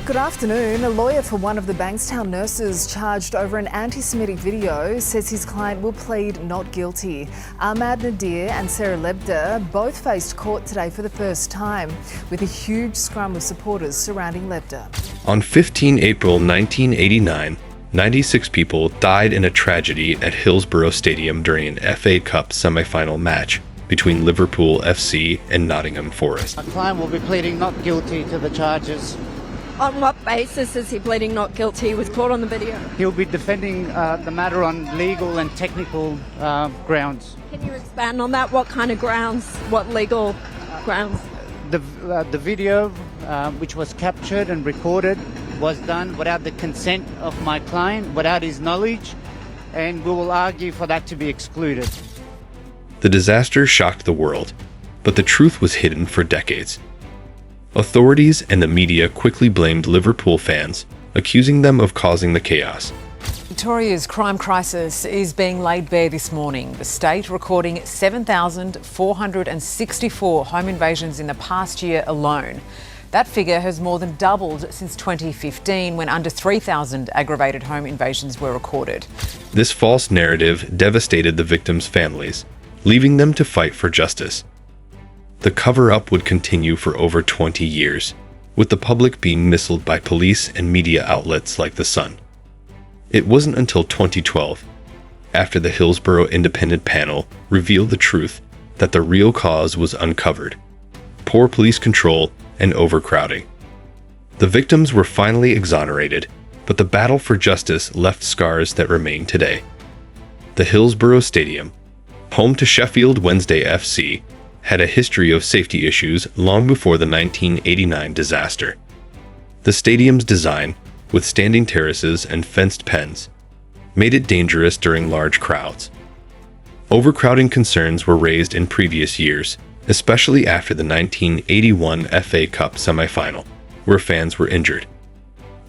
Good afternoon. A lawyer for one of the Bankstown nurses charged over an anti-Semitic video says his client will plead not guilty. Ahmad Nadir and Sarah Lebda both faced court today for the first time, with a huge scrum of supporters surrounding Lebda. On 15 April 1989, 96 people died in a tragedy at Hillsborough Stadium during an FA Cup semi-final match between Liverpool FC and Nottingham Forest. My client will be pleading not guilty to the charges. On what basis is he pleading not guilty? He was caught on the video. He'll be defending the matter on legal and technical grounds. Can you expand on that? What kind of grounds? What legal grounds? The video, which was captured and recorded, was done without the consent of my client, without his knowledge, and we will argue for that to be excluded. The disaster shocked the world, but the truth was hidden for decades. Authorities and the media quickly blamed Liverpool fans, accusing them of causing the chaos. Victoria's crime crisis is being laid bare this morning. The state recording 7,464 home invasions in the past year alone. That figure has more than doubled since 2015, when under 3,000 aggravated home invasions were recorded. This false narrative devastated the victims' families, leaving them to fight for justice. The cover-up would continue for over 20 years, with the public being misled by police and media outlets like The Sun. It wasn't until 2012, after the Hillsborough Independent Panel revealed the truth, that the real cause was uncovered: poor police control and overcrowding. The victims were finally exonerated, but the battle for justice left scars that remain today. The Hillsborough Stadium, home to Sheffield Wednesday FC, had a history of safety issues long before the 1989 disaster. The stadium's design, with standing terraces and fenced pens, made it dangerous during large crowds. Overcrowding concerns were raised in previous years, especially after the 1981 FA Cup semi-final, where fans were injured.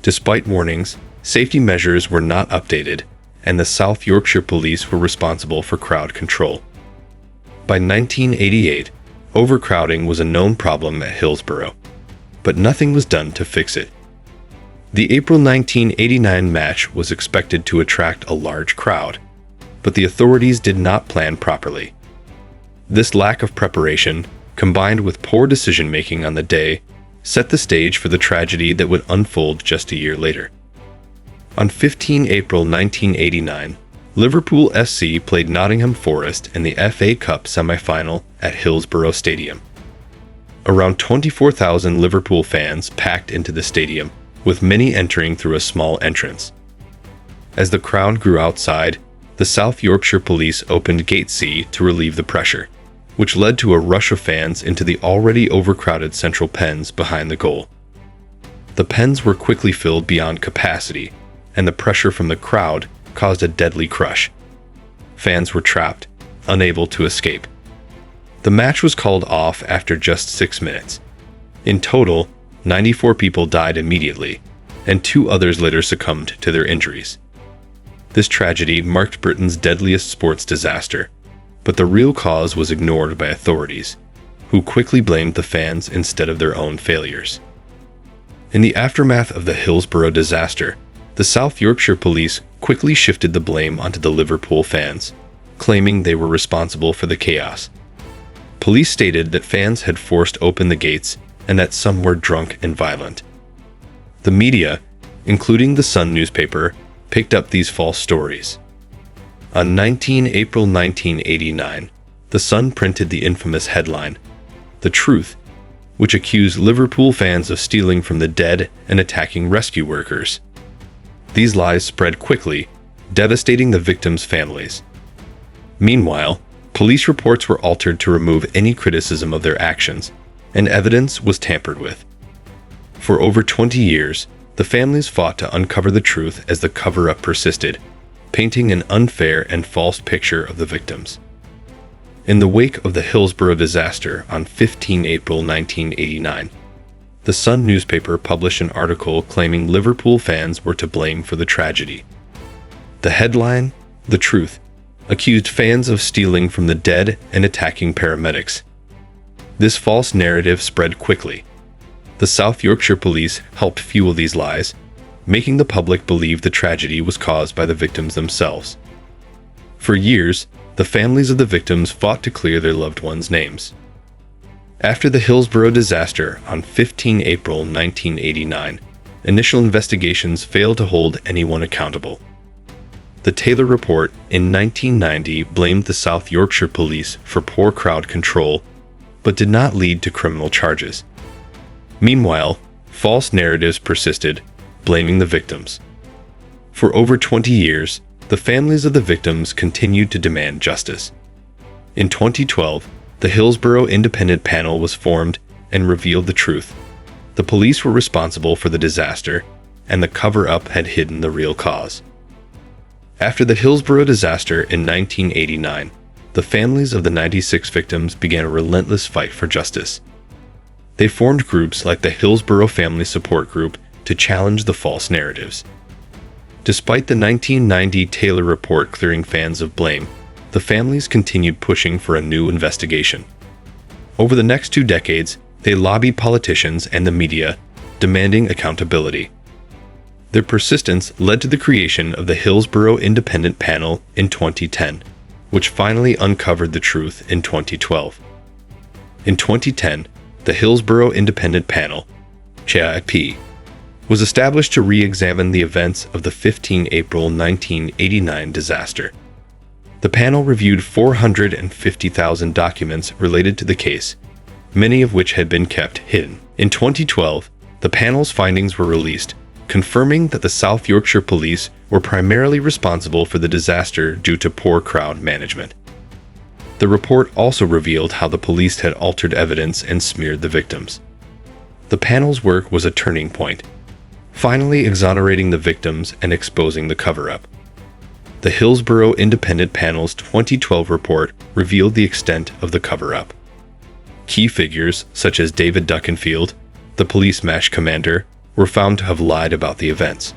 Despite warnings, safety measures were not updated, and the South Yorkshire Police were responsible for crowd control. By 1988, overcrowding was a known problem at Hillsborough, but nothing was done to fix it. The April 1989 match was expected to attract a large crowd, but the authorities did not plan properly. This lack of preparation, combined with poor decision-making on the day, set the stage for the tragedy that would unfold just a year later. On 15 April 1989, Liverpool FC played Nottingham Forest in the FA Cup semi-final at Hillsborough Stadium. Around 24,000 Liverpool fans packed into the stadium, with many entering through a small entrance. As the crowd grew outside, the South Yorkshire Police opened Gate C to relieve the pressure, which led to a rush of fans into the already overcrowded central pens behind the goal. The pens were quickly filled beyond capacity, and the pressure from the crowd caused a deadly crush. Fans were trapped, unable to escape. The match was called off after just 6 minutes. In total, 94 people died immediately, and 2 others later succumbed to their injuries. This tragedy marked Britain's deadliest sports disaster, but the real cause was ignored by authorities, who quickly blamed the fans instead of their own failures. In the aftermath of the Hillsborough disaster, the South Yorkshire Police quickly shifted the blame onto the Liverpool fans, claiming they were responsible for the chaos. Police stated that fans had forced open the gates and that some were drunk and violent. The media, including the Sun newspaper, picked up these false stories. On 19 April 1989, the Sun printed the infamous headline, "The Truth," which accused Liverpool fans of stealing from the dead and attacking rescue workers. These lies spread quickly, devastating the victims' families. Meanwhile, police reports were altered to remove any criticism of their actions, and evidence was tampered with. For over 20 years, the families fought to uncover the truth as the cover-up persisted, painting an unfair and false picture of the victims. In the wake of the Hillsborough disaster on 15 April 1989, the Sun newspaper published an article claiming Liverpool fans were to blame for the tragedy. The headline, "The Truth," accused fans of stealing from the dead and attacking paramedics. This false narrative spread quickly. The South Yorkshire Police helped fuel these lies, making the public believe the tragedy was caused by the victims themselves. For years, the families of the victims fought to clear their loved ones' names. After the Hillsborough disaster on 15 April 1989, initial investigations failed to hold anyone accountable. The Taylor Report in 1990 blamed the South Yorkshire Police for poor crowd control, but did not lead to criminal charges. Meanwhile, false narratives persisted, blaming the victims. For over 20 years, the families of the victims continued to demand justice. In 2012, the Hillsborough Independent Panel was formed and revealed the truth. The police were responsible for the disaster, and the cover-up had hidden the real cause. After the Hillsborough disaster in 1989, the families of the 96 victims began a relentless fight for justice. They formed groups like the Hillsborough Family Support Group to challenge the false narratives. Despite the 1990 Taylor Report clearing fans of blame, the families continued pushing for a new investigation. Over the next 2 decades, they lobbied politicians and the media, demanding accountability. Their persistence led to the creation of the Hillsborough Independent Panel in 2010, which finally uncovered the truth in 2012. In 2010, the Hillsborough Independent Panel, HIP, was established to re-examine the events of the 15 April 1989 disaster. The panel reviewed 450,000 documents related to the case, many of which had been kept hidden. In 2012, the panel's findings were released, confirming that the South Yorkshire Police were primarily responsible for the disaster due to poor crowd management. The report also revealed how the police had altered evidence and smeared the victims. The panel's work was a turning point, finally exonerating the victims and exposing the cover-up. The Hillsborough Independent Panel's 2012 report revealed the extent of the cover-up. Key figures, such as David Duckenfield, the police MASH commander, were found to have lied about the events.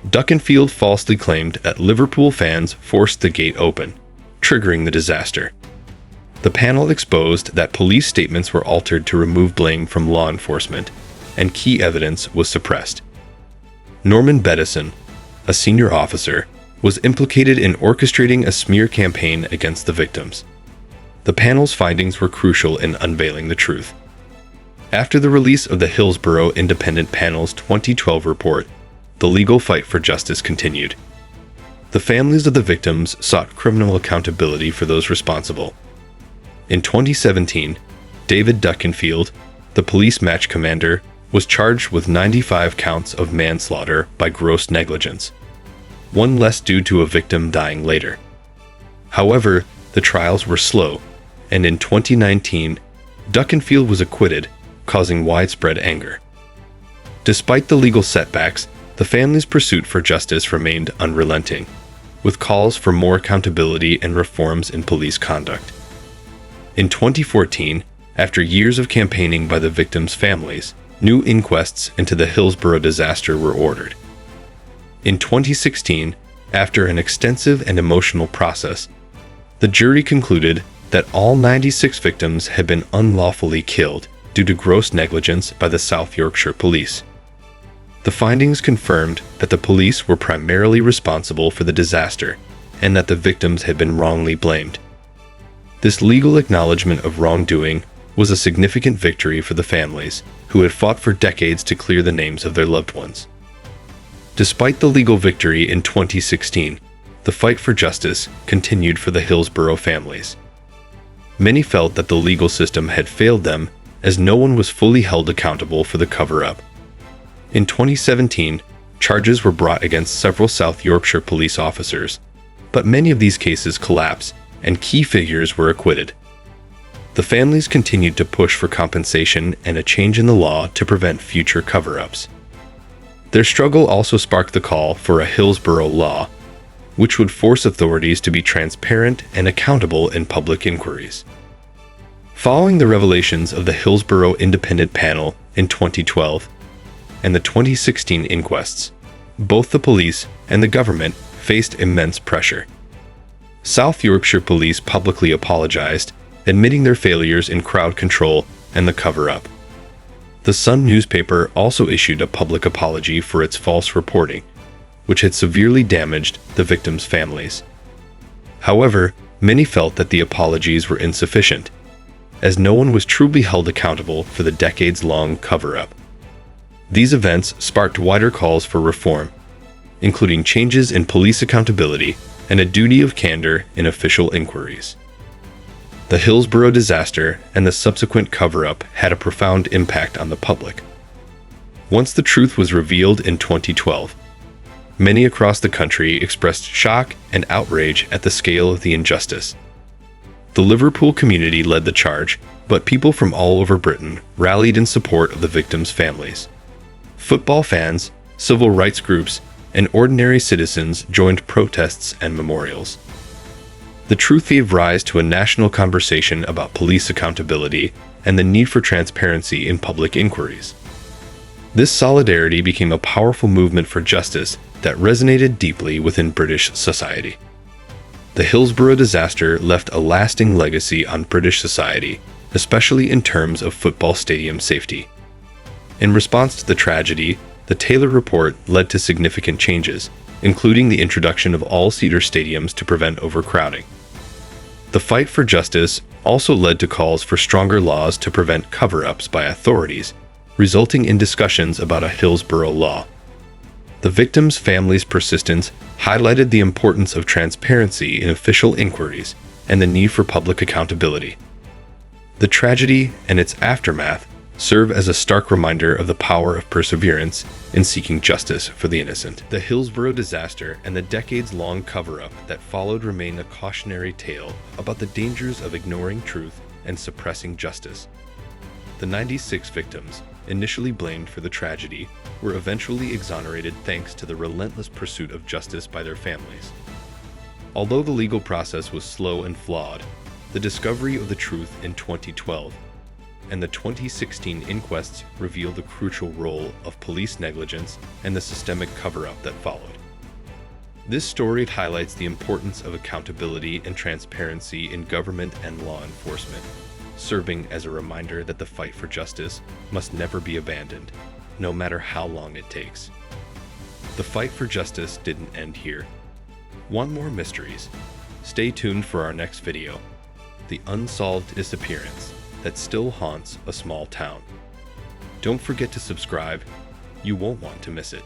Duckenfield falsely claimed that Liverpool fans forced the gate open, triggering the disaster. The panel exposed that police statements were altered to remove blame from law enforcement, and key evidence was suppressed. Norman Bettison, a senior officer, was implicated in orchestrating a smear campaign against the victims. The panel's findings were crucial in unveiling the truth. After the release of the Hillsborough Independent Panel's 2012 report, the legal fight for justice continued. The families of the victims sought criminal accountability for those responsible. In 2017, David Duckenfield, the police MASH commander, was charged with 95 counts of manslaughter by gross negligence, one less due to a victim dying later. However, the trials were slow, and in 2019, Duckenfield was acquitted, causing widespread anger. Despite the legal setbacks, the family's pursuit for justice remained unrelenting, with calls for more accountability and reforms in police conduct. In 2014, after years of campaigning by the victims' families, new inquests into the Hillsborough disaster were ordered. In 2016, after an extensive and emotional process, the jury concluded that all 96 victims had been unlawfully killed due to gross negligence by the South Yorkshire Police. The findings confirmed that the police were primarily responsible for the disaster and that the victims had been wrongly blamed. This legal acknowledgement of wrongdoing was a significant victory for the families, who had fought for decades to clear the names of their loved ones. Despite the legal victory in 2016, the fight for justice continued for the Hillsborough families. Many felt that the legal system had failed them, as no one was fully held accountable for the cover-up. In 2017, charges were brought against several South Yorkshire police officers, but many of these cases collapsed and key figures were acquitted. The families continued to push for compensation and a change in the law to prevent future cover-ups. Their struggle also sparked the call for a Hillsborough law, which would force authorities to be transparent and accountable in public inquiries. Following the revelations of the Hillsborough Independent Panel in 2012 and the 2016 inquests, both the police and the government faced immense pressure. South Yorkshire Police publicly apologized, admitting their failures in crowd control and the cover-up. The Sun newspaper also issued a public apology for its false reporting, which had severely damaged the victims' families. However, many felt that the apologies were insufficient, as no one was truly held accountable for the decades-long cover-up. These events sparked wider calls for reform, including changes in police accountability and a duty of candor in official inquiries. The Hillsborough disaster and the subsequent cover-up had a profound impact on the public. Once the truth was revealed in 2012, many across the country expressed shock and outrage at the scale of the injustice. The Liverpool community led the charge, but people from all over Britain rallied in support of the victims' families. Football fans, civil rights groups, and ordinary citizens joined protests and memorials. The truth gave rise to a national conversation about police accountability and the need for transparency in public inquiries. This solidarity became a powerful movement for justice that resonated deeply within British society. The Hillsborough disaster left a lasting legacy on British society, especially in terms of football stadium safety. In response to the tragedy, the Taylor Report led to significant changes, including the introduction of all-seater stadiums to prevent overcrowding. The fight for justice also led to calls for stronger laws to prevent cover-ups by authorities, resulting in discussions about a Hillsborough law. The victims' families' persistence highlighted the importance of transparency in official inquiries and the need for public accountability. The tragedy and its aftermath serve as a stark reminder of the power of perseverance in seeking justice for the innocent. The Hillsborough disaster and the decades-long cover-up that followed remain a cautionary tale about the dangers of ignoring truth and suppressing justice. The 96 victims, initially blamed for the tragedy, were eventually exonerated thanks to the relentless pursuit of justice by their families. Although the legal process was slow and flawed, the discovery of the truth in 2012 and the 2016 inquests reveal the crucial role of police negligence and the systemic cover-up that followed. This story highlights the importance of accountability and transparency in government and law enforcement, serving as a reminder that the fight for justice must never be abandoned, no matter how long it takes. The fight for justice didn't end here. Want more mysteries? Stay tuned for our next video, the unsolved disappearance that still haunts a small town. Don't forget to subscribe. You won't want to miss it.